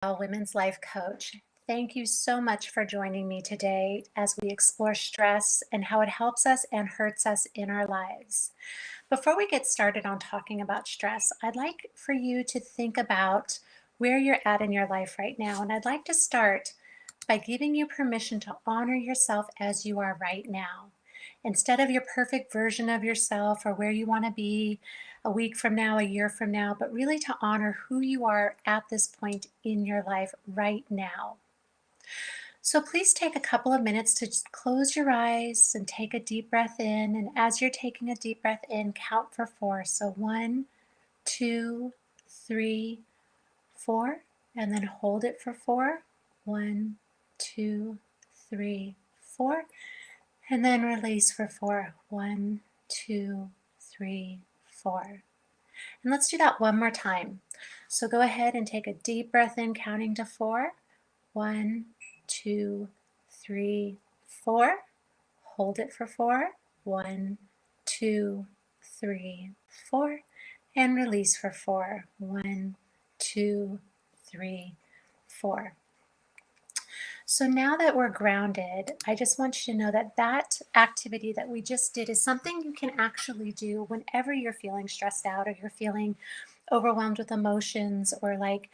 Women's Life Coach. Thank you so much for joining me today as we explore stress and how it helps us and hurts us in our lives. Before we get started on talking about stress, I'd like for you to think about where you're at in your life right now. And I'd like to start by giving you permission to honor yourself as you are right now. Instead of your perfect version of yourself or where you want to be a week from now, a year from now, but really to honor who you are at this point in your life right now. So please take a couple of minutes to just close your eyes and take a deep breath in. And as you're taking a deep breath in, count for 4. So 1, 2, 3, 4, and then hold it for 4. 1, 2, 3, 4. And then release for 4. 1, 2, 3, 4. And let's do that one more time. So go ahead and take a deep breath in, counting to 4. 1, 2, 3, 4. Hold it for 4. 1, 2, 3, 4. And release for 4. 1, 2, 3, 4. So now that we're grounded, I just want you to know that that activity that we just did is something you can actually do whenever you're feeling stressed out or you're feeling overwhelmed with emotions or like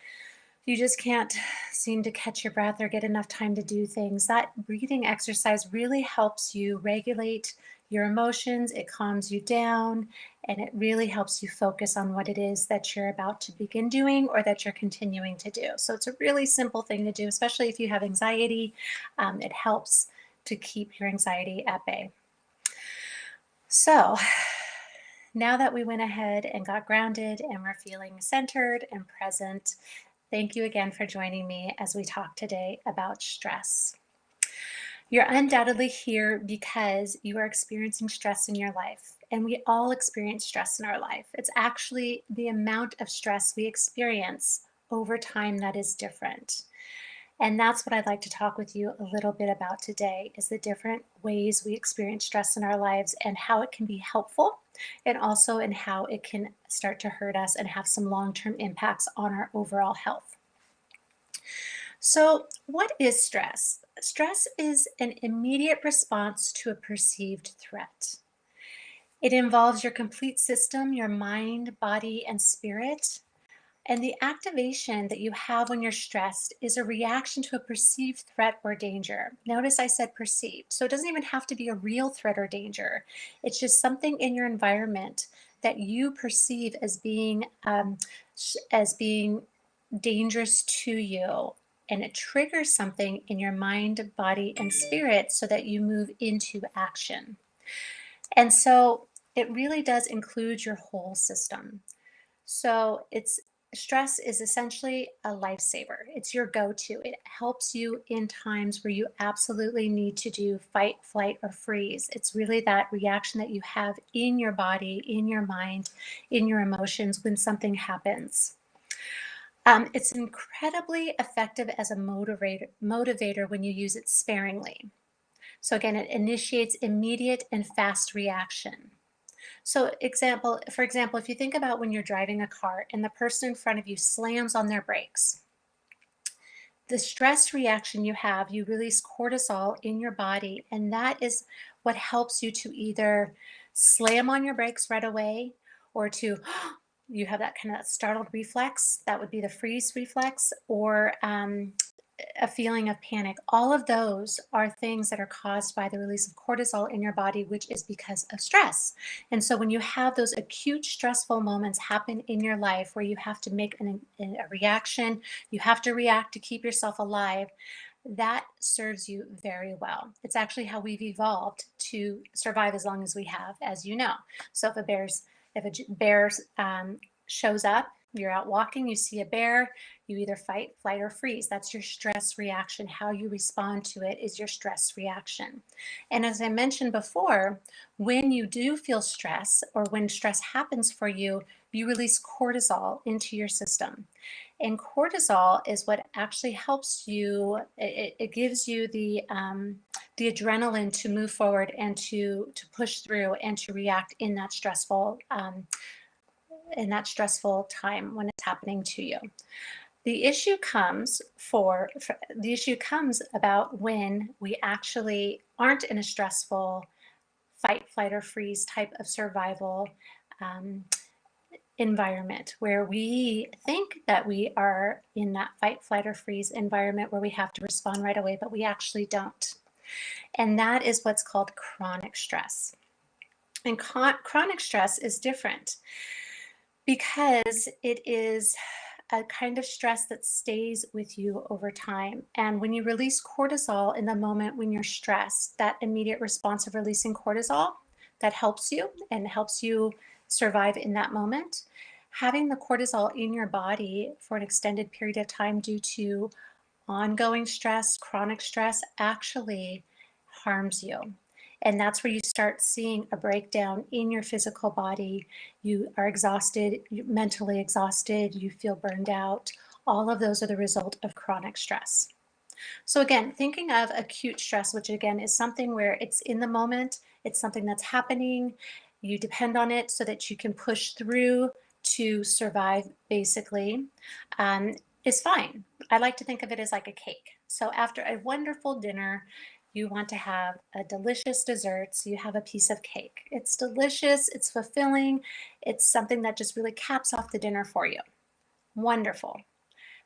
you just can't seem to catch your breath or get enough time to do things. That breathing exercise really helps you regulate your emotions, it calms you down, and it really helps you focus on what it is that you're about to begin doing or that you're continuing to do. So it's a really simple thing to do, especially if you have anxiety. It helps to keep your anxiety at bay. So now that we went ahead and got grounded and we're feeling centered and present, thank you again for joining me as we talk today about stress. You're undoubtedly here because you are experiencing stress in your life, and we all experience stress in our life. It's actually the amount of stress we experience over time that is different. And that's what I'd like to talk with you a little bit about today is the different ways we experience stress in our lives and how it can be helpful and also in how it can start to hurt us and have some long-term impacts on our overall health. So, what is stress? Stress is an immediate response to a perceived threat. It involves your complete system, your mind, body, and spirit. And the activation that you have when you're stressed is a reaction to a perceived threat or danger. Notice I said perceived, so it doesn't even have to be a real threat or danger. It's just something in your environment that you perceive as being dangerous to you, and it triggers something in your mind, body, and spirit so that you move into action. And so it really does include your whole system. So it's stress is essentially a lifesaver. It's your go-to. It helps you in times where you absolutely need to do fight, flight, or freeze. It's really that reaction that you have in your body, in your mind, in your emotions when something happens. It's incredibly effective as a motivator when you use it sparingly. So again, it initiates immediate and fast reaction. So for example, if you think about when you're driving a car and the person in front of you slams on their brakes, the stress reaction you have, you release cortisol in your body, and that is what helps you to either slam on your brakes right away or to you have that kind of startled reflex, that would be the freeze reflex, or a feeling of panic. All of those are things that are caused by the release of cortisol in your body, which is because of stress. And so when you have those acute stressful moments happen in your life where you have to make a reaction, you have to react to keep yourself alive, that serves you very well. It's actually how we've evolved to survive as long as we have, as you know. So if a bear shows up, you're out walking, you see a bear, you either fight, flight, or freeze. That's your stress reaction. How you respond to it is your stress reaction. And as I mentioned before, when you do feel stress or when stress happens for you, you release cortisol into your system. And cortisol is what actually helps you, it gives you the adrenaline to move forward and to push through and to react in that stressful time when it's happening to you. The issue comes about when we actually aren't in a stressful fight, flight, or freeze type of survival um, environment where we think that we are in that fight, flight, or freeze environment where we have to respond right away, but we actually don't. And that is what's called chronic stress. And chronic stress is different because it is a kind of stress that stays with you over time. And when you release cortisol in the moment when you're stressed, that immediate response of releasing cortisol that helps you and helps you survive in that moment. Having the cortisol in your body for an extended period of time due to ongoing stress, chronic stress, actually harms you. And that's where you start seeing a breakdown in your physical body. You are exhausted, you're mentally exhausted, you feel burned out. All of those are the result of chronic stress. So again, thinking of acute stress, which again is something where it's in the moment, it's something that's happening, you depend on it so that you can push through to survive, basically, um, is fine. I like to think of it as like a cake. So after a wonderful dinner, you want to have a delicious dessert, so you have a piece of cake. It's delicious, it's fulfilling, it's something that just really caps off the dinner for you. Wonderful.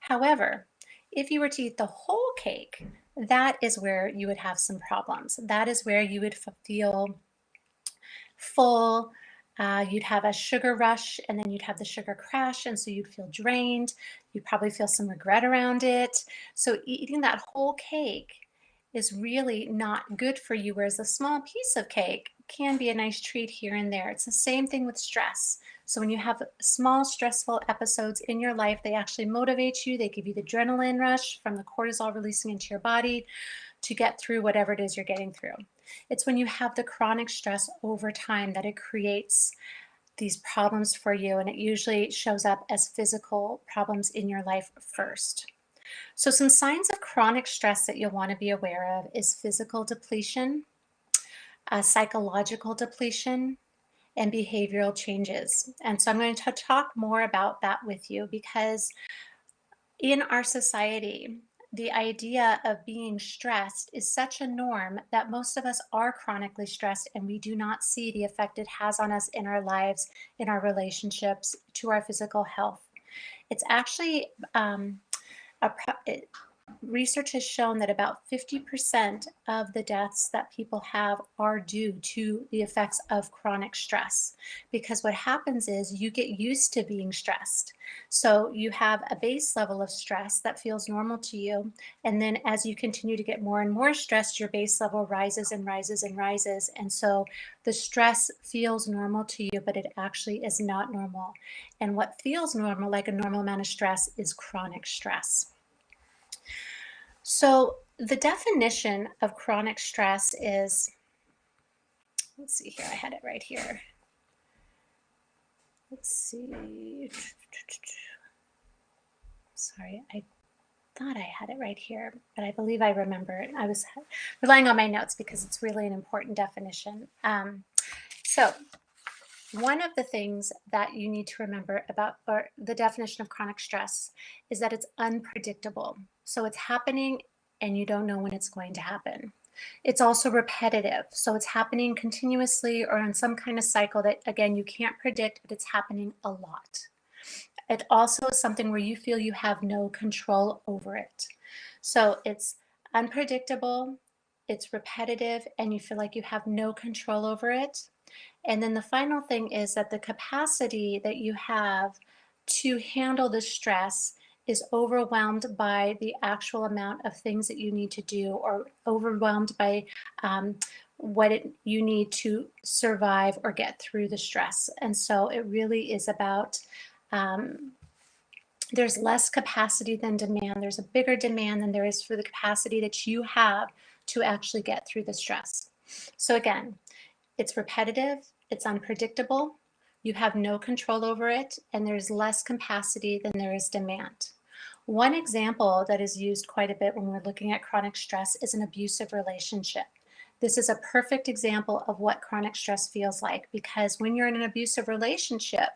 However, if you were to eat the whole cake, that is where you would have some problems. That is where you would feel full. You'd have a sugar rush and then you'd have the sugar crash. And so you'd feel drained. You'd probably feel some regret around it. So eating that whole cake is really not good for you, whereas a small piece of cake can be a nice treat here and there. It's the same thing with stress. So when you have small stressful episodes in your life, they actually motivate you. They give you the adrenaline rush from the cortisol releasing into your body to get through whatever it is you're getting through. It's when you have the chronic stress over time that it creates these problems for you, and it usually shows up as physical problems in your life first. So some signs of chronic stress that you'll want to be aware of is physical depletion, psychological depletion, and behavioral changes. And so I'm going to talk more about that with you because in our society, the idea of being stressed is such a norm that most of us are chronically stressed and we do not see the effect it has on us in our lives, in our relationships, to our physical health. It's actually a, research has shown that about 50% of the deaths that people have are due to the effects of chronic stress. Because what happens is you get used to being stressed. So you have a base level of stress that feels normal to you. And then as you continue to get more and more stressed, your base level rises and rises and rises. And so the stress feels normal to you, but it actually is not normal. And what feels normal, like a normal amount of stress, is chronic stress. So the definition of chronic stress is, let's see here, I had it right here. Let's see. Sorry, I thought I had it right here, but I believe I remember it. I was relying on my notes because it's really an important definition. So one of the things that you need to remember about the definition of chronic stress is that it's unpredictable. So it's happening and you don't know when it's going to happen. It's also repetitive. So it's happening continuously or in some kind of cycle that, again, you can't predict, but it's happening a lot. It also is something where you feel you have no control over it. So it's unpredictable, it's repetitive, and you feel like you have no control over it. And then the final thing is that the capacity that you have to handle the stress is overwhelmed by the actual amount of things that you need to do, or overwhelmed by you need to survive or get through the stress. And so it really is about, there's less capacity than demand. There's a bigger demand than there is for the capacity that you have to actually get through the stress. So again, it's repetitive, it's unpredictable, you have no control over it, and there's less capacity than there is demand. One example that is used quite a bit when we're looking at chronic stress is an abusive relationship. This is a perfect example of what chronic stress feels like, because when you're in an abusive relationship,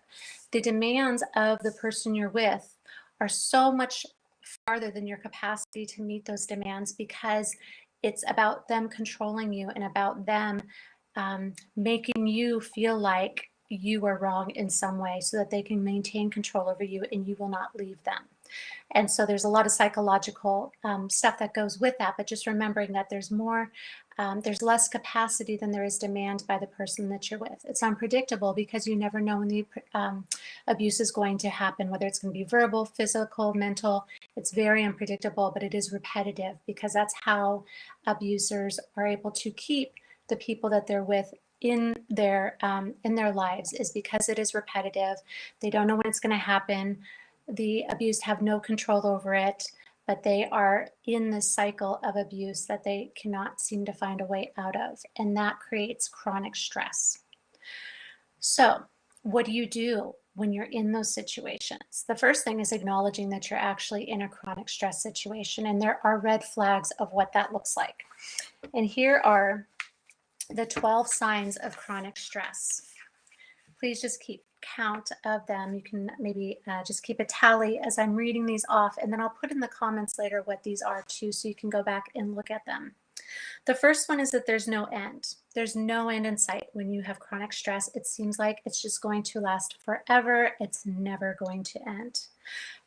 the demands of the person you're with are so much farther than your capacity to meet those demands, because it's about them controlling you and about them making you feel like you are wrong in some way so that they can maintain control over you and you will not leave them. And so there's a lot of psychological stuff that goes with that, but just remembering that there's less capacity than there is demand by the person that you're with. It's unpredictable because you never know when the abuse is going to happen, whether it's going to be verbal, physical, mental. It's very unpredictable, but it is repetitive because that's how abusers are able to keep the people that they're with in their lives, is because it is repetitive. They don't know when it's going to happen. The abused have no control over it, but they are in this cycle of abuse that they cannot seem to find a way out of, and that creates chronic stress. So, what do you do when you're in those situations? The first thing is acknowledging that you're actually in a chronic stress situation, and there are red flags of what that looks like. And here are the 12 signs of chronic stress. Please just keep count of them. You can maybe just keep a tally as I'm reading these off, and then I'll put in the comments later what these are too, so you can go back and look at them. The first one is that there's no end. There's no end in sight when you have chronic stress. It seems like it's just going to last forever. It's never going to end.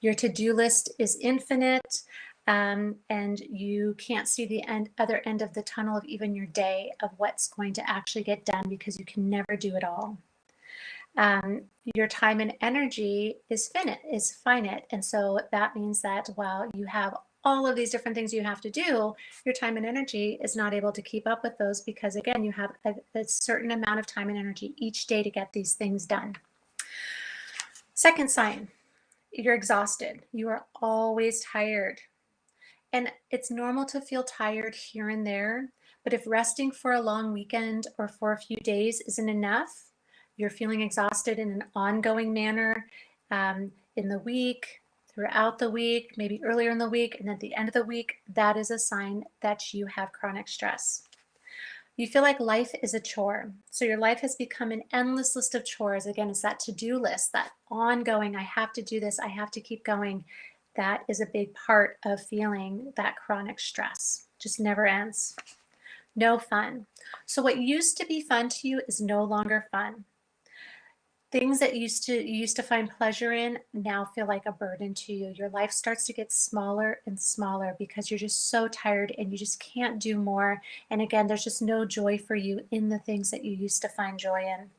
Your to-do list is infinite, and you can't see the other end of the tunnel of even your day of what's going to actually get done, because you can never do it all. Your time and energy is finite. And so that means that while you have all of these different things you have to do, your time and energy is not able to keep up with those, because again, you have a certain amount of time and energy each day to get these things done. Second sign, you're exhausted. You are always tired. And it's normal to feel tired here and there, but if resting for a long weekend or for a few days isn't enough, you're feeling exhausted in an ongoing manner in the week, throughout the week, maybe earlier in the week, and at the end of the week, that is a sign that you have chronic stress. You feel like life is a chore. So your life has become an endless list of chores. Again, it's that to-do list, that ongoing, I have to do this, I have to keep going. That is a big part of feeling that chronic stress. Just never ends. No fun. So what used to be fun to you is no longer fun. Things that you used to find pleasure in now feel like a burden to you. Your life starts to get smaller and smaller because you're just so tired and you just can't do more. And again, there's just no joy for you in the things that you used to find joy in.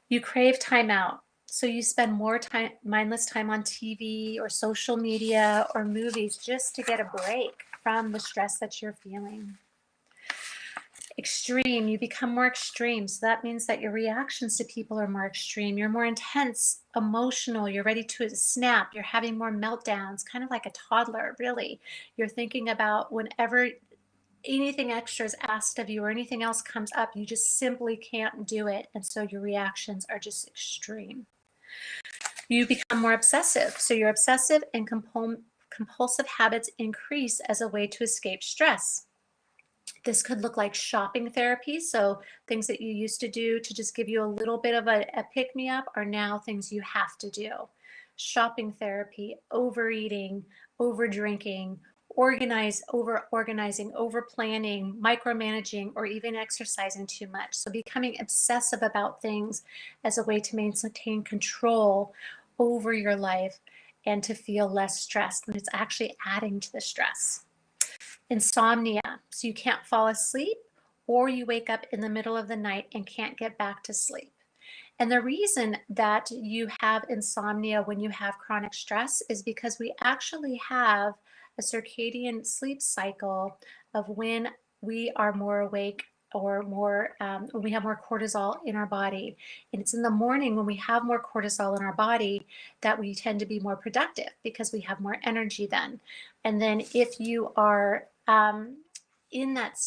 You crave time out. So you spend more time, mindless time on TV or social media or movies just to get a break from the stress that you're feeling. Extreme, you become more extreme. So that means that your reactions to people are more extreme. You're more intense, emotional, you're ready to snap, you're having more meltdowns, kind of like a toddler, really. You're thinking about whenever anything extra is asked of you or anything else comes up, you just simply can't do it. And so your reactions are just extreme. You become more obsessive. So your obsessive and compulsive habits increase as a way to escape stress. This could look like shopping therapy. So things that you used to do to just give you a little bit of a pick-me-up are now things you have to do. Shopping therapy, overeating, over drinking, over organizing, over planning, micromanaging, or even exercising too much. So becoming obsessive about things as a way to maintain control over your life and to feel less stressed when it's actually adding to the stress. Insomnia, so you can't fall asleep, or you wake up in the middle of the night and can't get back to sleep. And the reason that you have insomnia when you have chronic stress is because we actually have a circadian sleep cycle of when we are more awake or more when we have more cortisol in our body. And it's in the morning when we have more cortisol in our body that we tend to be more productive because we have more energy then. And then if you are in that,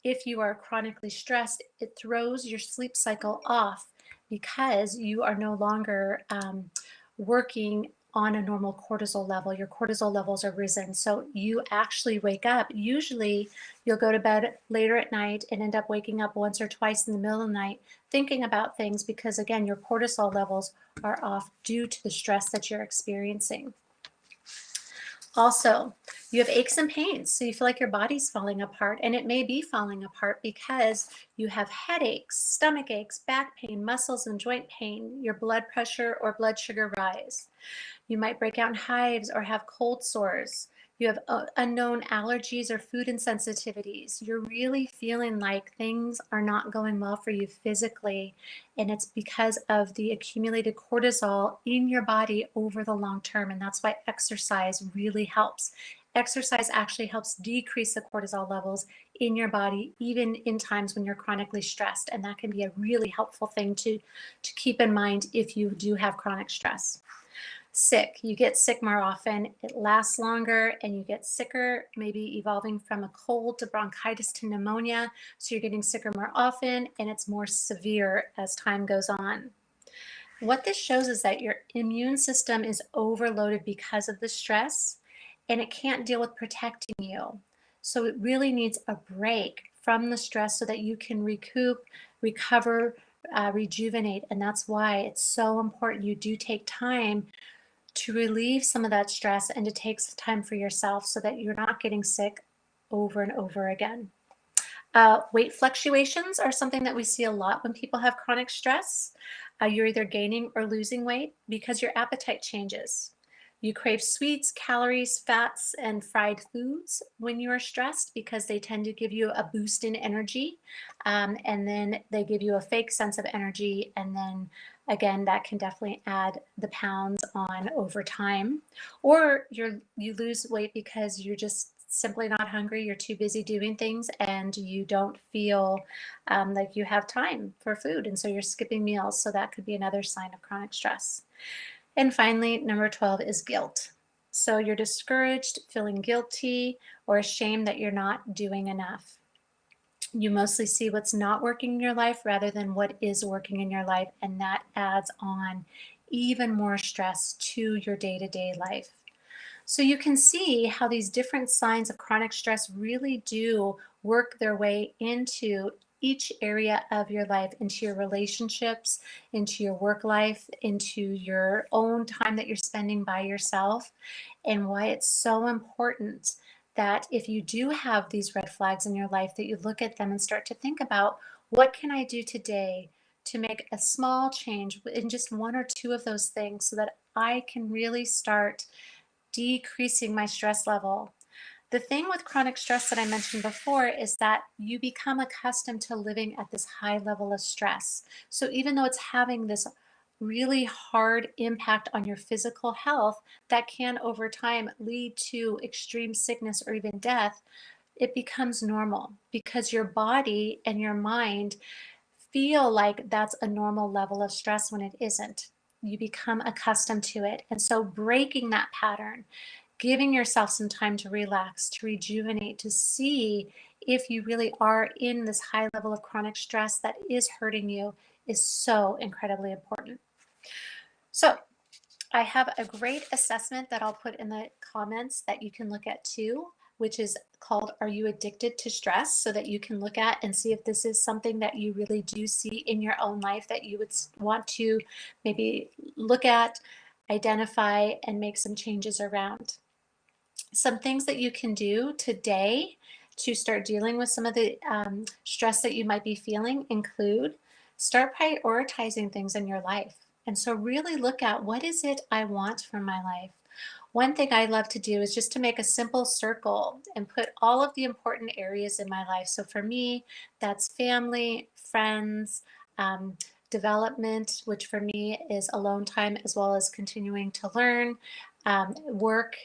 if you are chronically stressed, it throws your sleep cycle off because you are no longer working on a normal cortisol level. Your cortisol levels are risen. So you actually wake up. Usually you'll go to bed later at night and end up waking up once or twice in the middle of the night thinking about things because, again, your cortisol levels are off due to the stress that you're experiencing. Also, you have aches and pains, so you feel like your body's falling apart, and it may be falling apart because you have headaches, stomach aches, back pain, muscles and joint pain, your blood pressure or blood sugar rise. You might break out in hives or have cold sores. You have unknown allergies or food insensitivities. You're really feeling like things are not going well for you physically, and it's because of the accumulated cortisol in your body over the long term. And that's why exercise really helps. Exercise actually helps decrease the cortisol levels in your body, even in times when you're chronically stressed. And that can be a really helpful thing to keep in mind if you do have chronic stress. Sick. You get sick more often, it lasts longer, and you get sicker, maybe evolving from a cold to bronchitis to pneumonia. So you're getting sicker more often, and it's more severe as time goes on. What this shows is that your immune system is overloaded because of the stress, and it can't deal with protecting you. So it really needs a break from the stress so that you can recoup, recover, rejuvenate. And that's why it's so important you do take time to relieve some of that stress and to take some time for yourself so that you're not getting sick over and over again. Weight fluctuations are something that we see a lot when people have chronic stress. You're either gaining or losing weight because your appetite changes. You crave sweets, calories, fats, and fried foods when you are stressed because they tend to give you a boost in energy. And then they give you a fake sense of energy. And then again, that can definitely add the pounds on over time. Or you lose weight because you're just simply not hungry, you're too busy doing things, and you don't feel like you have time for food. And so you're skipping meals. So that could be another sign of chronic stress. And finally, number 12 is guilt. So you're discouraged, feeling guilty, or ashamed that you're not doing enough. You mostly see what's not working in your life rather than what is working in your life, and that adds on even more stress to your day to day life. So you can see how these different signs of chronic stress really do work their way into each area of your life, into your relationships, into your work life, into your own time that you're spending by yourself, and why it's so important that if you do have these red flags in your life, that you look at them and start to think about, what can I do today to make a small change in just one or two of those things so that I can really start decreasing my stress level. The thing with chronic stress that I mentioned before is that you become accustomed to living at this high level of stress. So even though it's having this really hard impact on your physical health that can over time lead to extreme sickness or even death, it becomes normal because your body and your mind feel like that's a normal level of stress when it isn't. You become accustomed to it. And so breaking that pattern, giving yourself some time to relax, to rejuvenate, to see if you really are in this high level of chronic stress that is hurting you is so incredibly important. So I have a great assessment that I'll put in the comments that you can look at too, which is called Are You Addicted to Stress? So that you can look at and see if this is something that you really do see in your own life that you would want to maybe look at, identify, and make some changes around. Some things that you can do today to start dealing with some of the stress that you might be feeling include start prioritizing things in your life. And so really look at, what is it I want from my life? One thing I love to do is just to make a simple circle and put all of the important areas in my life. So for me, that's family, friends, um, development, which for me is alone time as well as continuing to learn, work,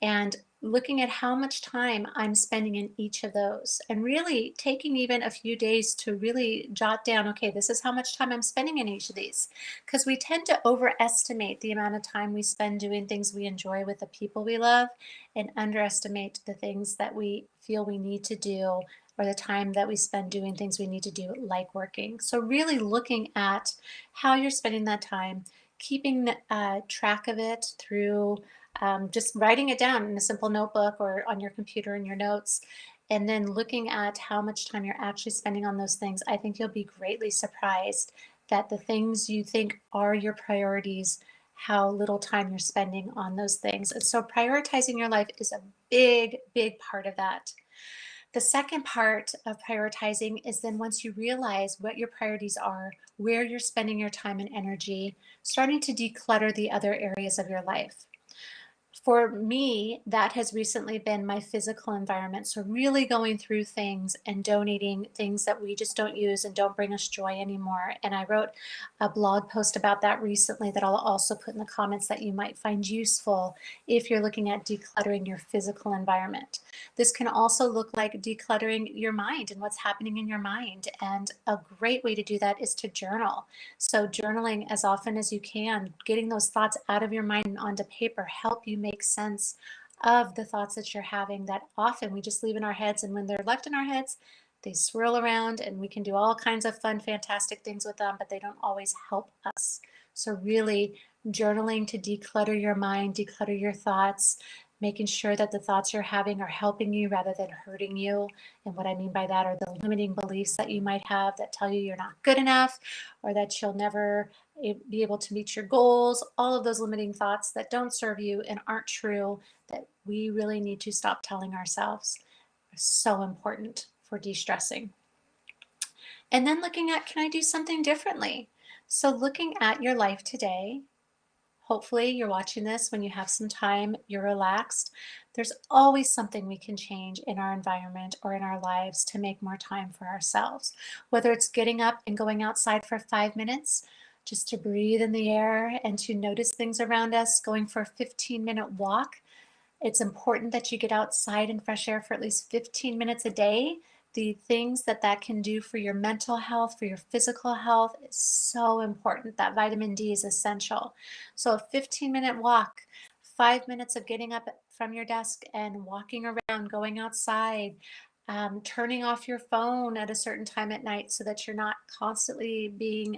and looking at how much time I'm spending in each of those, and really taking even a few days to really jot down, okay, this is how much time I'm spending in each of these. Because we tend to overestimate the amount of time we spend doing things we enjoy with the people we love and underestimate the things that we feel we need to do, or the time that we spend doing things we need to do, like working. So really looking at how you're spending that time, keeping track of it through just writing it down in a simple notebook or on your computer in your notes, and then looking at how much time you're actually spending on those things. I think you'll be greatly surprised that the things you think are your priorities how little time you're spending on those things. And so prioritizing your life is a big, big part of that. The second part of prioritizing is then once you realize what your priorities are, where you're spending your time and energy, starting to declutter the other areas of your life. For me, that has recently been my physical environment. So, really going through things and donating things that we just don't use and don't bring us joy anymore. And I wrote a blog post about that recently that I'll also put in the comments that you might find useful if you're looking at decluttering your physical environment. This can also look like decluttering your mind and what's happening in your mind. And a great way to do that is to journal. So, journaling as often as you can, getting those thoughts out of your mind and onto paper, help you make sense of the thoughts that you're having that often we just leave in our heads. And when they're left in our heads, they swirl around and we can do all kinds of fun, fantastic things with them, but they don't always help us. So, really, journaling to declutter your mind, declutter your thoughts, making sure that the thoughts you're having are helping you rather than hurting you. And what I mean by that are the limiting beliefs that you might have that tell you you're not good enough or that you'll never be able to meet your goals, all of those limiting thoughts that don't serve you and aren't true that we really need to stop telling ourselves are so important for de-stressing. And then looking at, can I do something differently? So looking at your life today, hopefully you're watching this when you have some time, you're relaxed. There's always something we can change in our environment or in our lives to make more time for ourselves. Whether it's getting up and going outside for 5 minutes, just to breathe in the air and to notice things around us, going for a 15-minute walk. It's important that you get outside in fresh air for at least 15 minutes a day. The things that that can do for your mental health, for your physical health is so important. That vitamin D is essential. So a 15-minute walk, 5 minutes of getting up from your desk and walking around, going outside, turning off your phone at a certain time at night so that you're not constantly being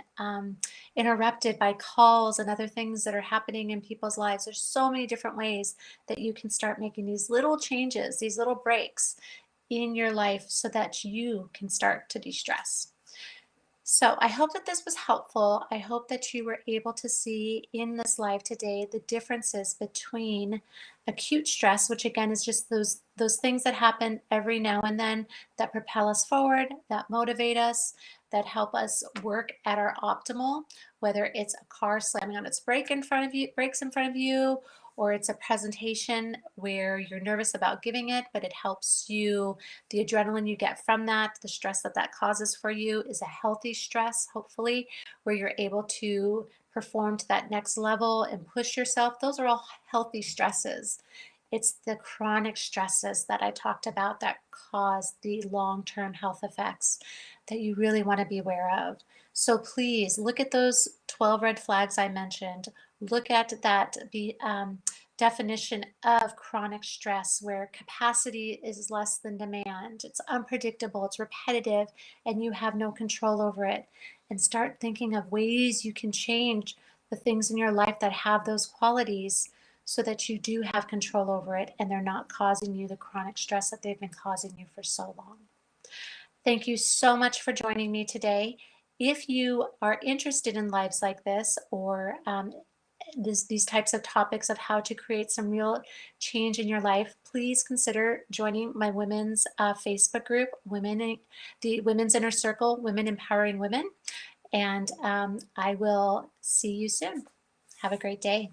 interrupted by calls and other things that are happening in people's lives. There's so many different ways that you can start making these little changes, these little breaks in your life so that you can start to de-stress. So I hope that this was helpful. I hope that you were able to see in this live today the differences between acute stress, which again is just those things that happen every now and then that propel us forward, that motivate us, that help us work at our optimal, whether it's a car slamming on its brakes in front of you, or it's a presentation where you're nervous about giving it, but it helps you. The adrenaline you get from that, the stress that that causes for you is a healthy stress, hopefully, where you're able to perform to that next level and push yourself. Those are all healthy stresses. It's the chronic stresses that I talked about that cause the long-term health effects that you really want to be aware of. So please look at those 12 red flags I mentioned. Look at that definition of chronic stress where capacity is less than demand. It's unpredictable, it's repetitive, and you have no control over it. And start thinking of ways you can change the things in your life that have those qualities so that you do have control over it and they're not causing you the chronic stress that they've been causing you for so long. Thank you so much for joining me today. If you are interested in lives like this or these types of topics of how to create some real change in your life, please consider joining my women's Facebook group, the Women's Inner Circle, Women Empowering Women. And I will see you soon. Have a great day.